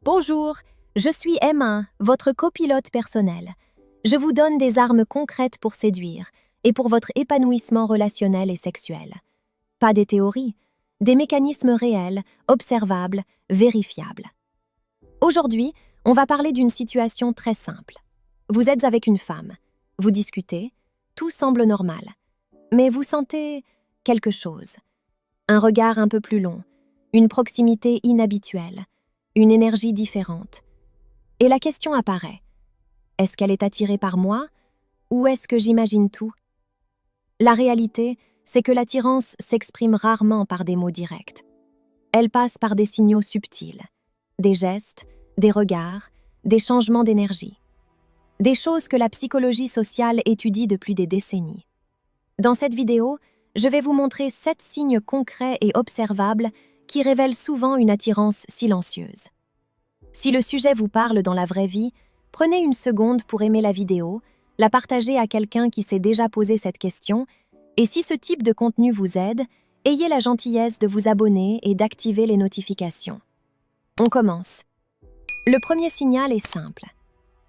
Bonjour, je suis Emma, votre copilote personnel. Je vous donne des armes concrètes pour séduire et pour votre épanouissement relationnel et sexuel. Pas des théories, des mécanismes réels, observables, vérifiables. Aujourd'hui, on va parler d'une situation très simple. Vous êtes avec une femme, vous discutez, tout semble normal, mais vous sentez quelque chose. Un regard un peu plus long, une proximité inhabituelle, une énergie différente. Et la question apparaît. Est-ce qu'elle est attirée par moi ou est-ce que j'imagine tout? La réalité, c'est que l'attirance s'exprime rarement par des mots directs. Elle passe par des signaux subtils, des gestes, des regards, des changements d'énergie. Des choses que la psychologie sociale étudie depuis des décennies. Dans cette vidéo, je vais vous montrer 7 signes concrets et observables qui révèlent souvent une attirance silencieuse. Si le sujet vous parle dans la vraie vie, prenez une seconde pour aimer la vidéo, la partager à quelqu'un qui s'est déjà posé cette question, et si ce type de contenu vous aide, ayez la gentillesse de vous abonner et d'activer les notifications. On commence. Le premier signal est simple.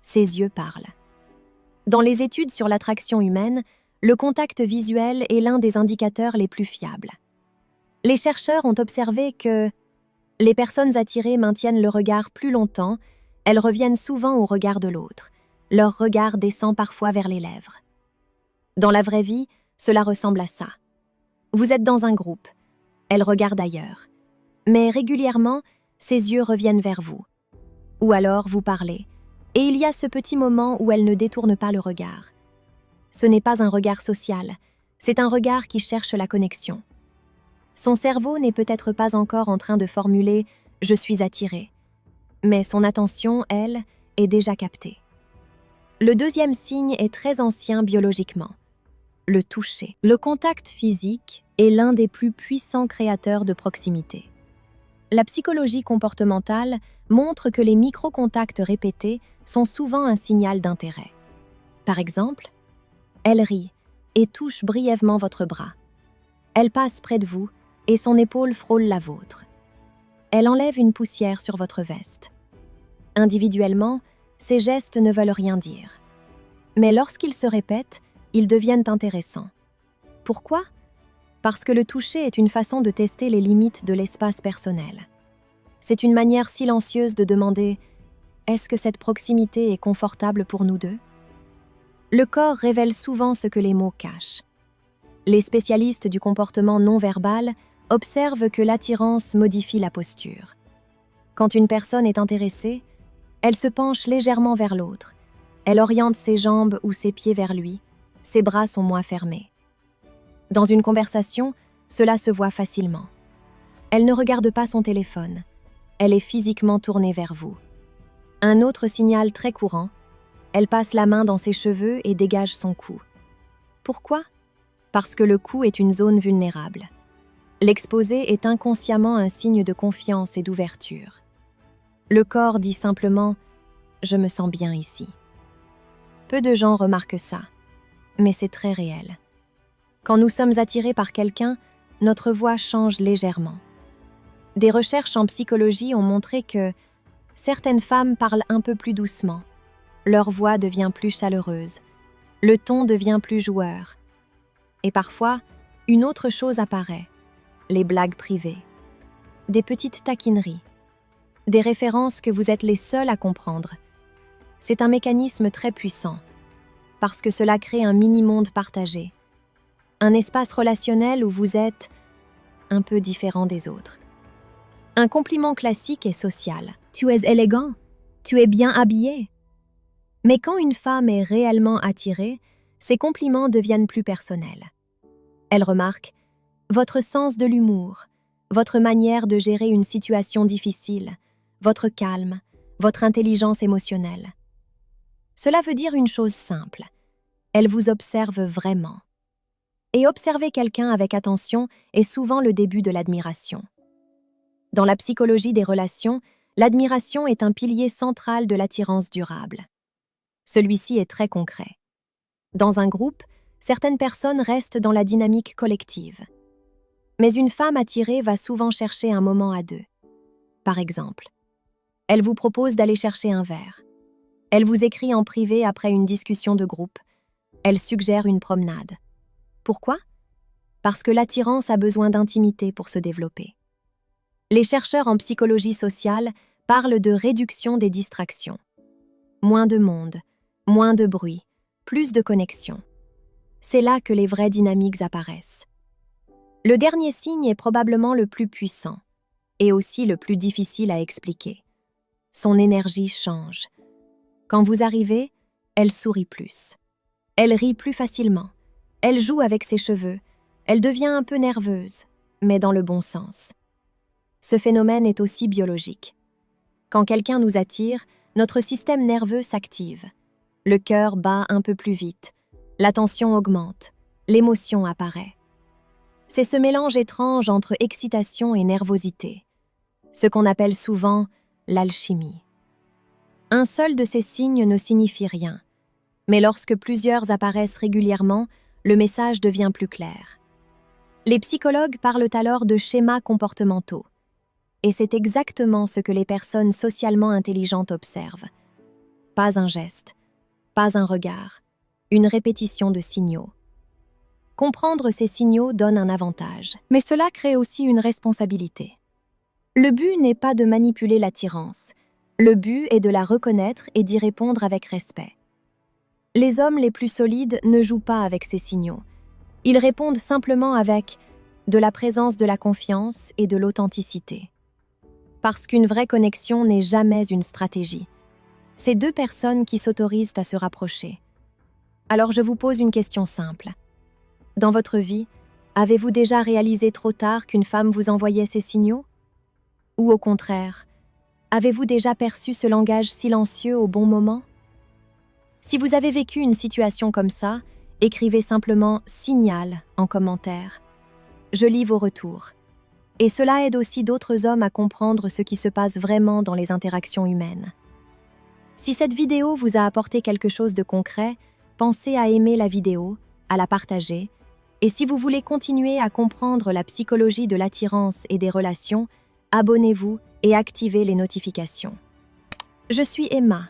Ses yeux parlent. Dans les études sur l'attraction humaine, le contact visuel est l'un des indicateurs les plus fiables. Les chercheurs ont observé que les personnes attirées maintiennent le regard plus longtemps, elles reviennent souvent au regard de l'autre. Leur regard descend parfois vers les lèvres. Dans la vraie vie, cela ressemble à ça. Vous êtes dans un groupe, elle regarde ailleurs. Mais régulièrement, ses yeux reviennent vers vous. Ou alors vous parlez, et il y a ce petit moment où elle ne détourne pas le regard. Ce n'est pas un regard social, c'est un regard qui cherche la connexion. Son cerveau n'est peut-être pas encore en train de formuler « je suis attiré », mais son attention, elle, est déjà captée. Le deuxième signe est très ancien biologiquement. Le toucher. Le contact physique est l'un des plus puissants créateurs de proximité. La psychologie comportementale montre que les micro-contacts répétés sont souvent un signal d'intérêt. Par exemple, elle rit et touche brièvement votre bras. Elle passe près de vous et son épaule frôle la vôtre. Elle enlève une poussière sur votre veste. Individuellement, ces gestes ne veulent rien dire. Mais lorsqu'ils se répètent, ils deviennent intéressants. Pourquoi? Parce que le toucher est une façon de tester les limites de l'espace personnel. C'est une manière silencieuse de demander « Est-ce que cette proximité est confortable pour nous deux ?» Le corps révèle souvent ce que les mots cachent. Les spécialistes du comportement non-verbal observent que l'attirance modifie la posture. Quand une personne est intéressée, elle se penche légèrement vers l'autre. Elle oriente ses jambes ou ses pieds vers lui. Ses bras sont moins fermés. Dans une conversation, cela se voit facilement. Elle ne regarde pas son téléphone. Elle est physiquement tournée vers vous. Un autre signal très courant, elle passe la main dans ses cheveux et dégage son cou. Pourquoi? Parce que le cou est une zone vulnérable. L'exposé est inconsciemment un signe de confiance et d'ouverture. Le corps dit simplement « je me sens bien ici ». Peu de gens remarquent ça, mais c'est très réel. Quand nous sommes attirés par quelqu'un, notre voix change légèrement. Des recherches en psychologie ont montré que certaines femmes parlent un peu plus doucement, leur voix devient plus chaleureuse, le ton devient plus joueur. Et parfois, une autre chose apparaît, les blagues privées, des petites taquineries, des références que vous êtes les seuls à comprendre. C'est un mécanisme très puissant, parce que cela crée un mini-monde partagé, un espace relationnel où vous êtes un peu différent des autres. Un compliment classique est social. Tu es élégant, tu es bien habillé. Mais quand une femme est réellement attirée, ces compliments deviennent plus personnels. Elle remarque votre sens de l'humour, votre manière de gérer une situation difficile, votre calme, votre intelligence émotionnelle. Cela veut dire une chose simple. Elle vous observe vraiment. Et observer quelqu'un avec attention est souvent le début de l'admiration. Dans la psychologie des relations, l'admiration est un pilier central de l'attirance durable. Celui-ci est très concret. Dans un groupe, certaines personnes restent dans la dynamique collective. Mais une femme attirée va souvent chercher un moment à deux. Par exemple, Elle vous propose d'aller chercher un verre. Elle vous écrit en privé après une discussion de groupe. Elle suggère une promenade. Pourquoi? Parce que l'attirance a besoin d'intimité pour se développer. Les chercheurs en psychologie sociale parlent de réduction des distractions. Moins de monde, moins de bruit, plus de connexion. C'est là que les vraies dynamiques apparaissent. Le dernier signe est probablement le plus puissant et aussi le plus difficile à expliquer. Son énergie change. Quand vous arrivez, elle sourit plus. Elle rit plus facilement. Elle joue avec ses cheveux. Elle devient un peu nerveuse, mais dans le bon sens. Ce phénomène est aussi biologique. Quand quelqu'un nous attire, notre système nerveux s'active. Le cœur bat un peu plus vite. La tension augmente. L'émotion apparaît. C'est ce mélange étrange entre excitation et nervosité. Ce qu'on appelle souvent l'alchimie. Un seul de ces signes ne signifie rien. Mais lorsque plusieurs apparaissent régulièrement, le message devient plus clair. Les psychologues parlent alors de schémas comportementaux. Et c'est exactement ce que les personnes socialement intelligentes observent. Pas un geste, pas un regard, une répétition de signaux. Comprendre ces signaux donne un avantage, mais cela crée aussi une responsabilité. Le but n'est pas de manipuler l'attirance. Le but est de la reconnaître et d'y répondre avec respect. Les hommes les plus solides ne jouent pas avec ces signaux. Ils répondent simplement avec de la présence de la confiance et de l'authenticité. Parce qu'une vraie connexion n'est jamais une stratégie. C'est deux personnes qui s'autorisent à se rapprocher. Alors je vous pose une question simple. Dans votre vie, avez-vous déjà réalisé trop tard qu'une femme vous envoyait ces signaux? Ou au contraire, avez-vous déjà perçu ce langage silencieux au bon moment? Si vous avez vécu une situation comme ça, écrivez simplement « signal » en commentaire. Je lis vos retours. Et cela aide aussi d'autres hommes à comprendre ce qui se passe vraiment dans les interactions humaines. Si cette vidéo vous a apporté quelque chose de concret, pensez à aimer la vidéo, à la partager. Et si vous voulez continuer à comprendre la psychologie de l'attirance et des relations, abonnez-vous et activez les notifications. Je suis Emma,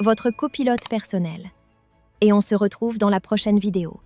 votre copilote personnelle. Et on se retrouve dans la prochaine vidéo.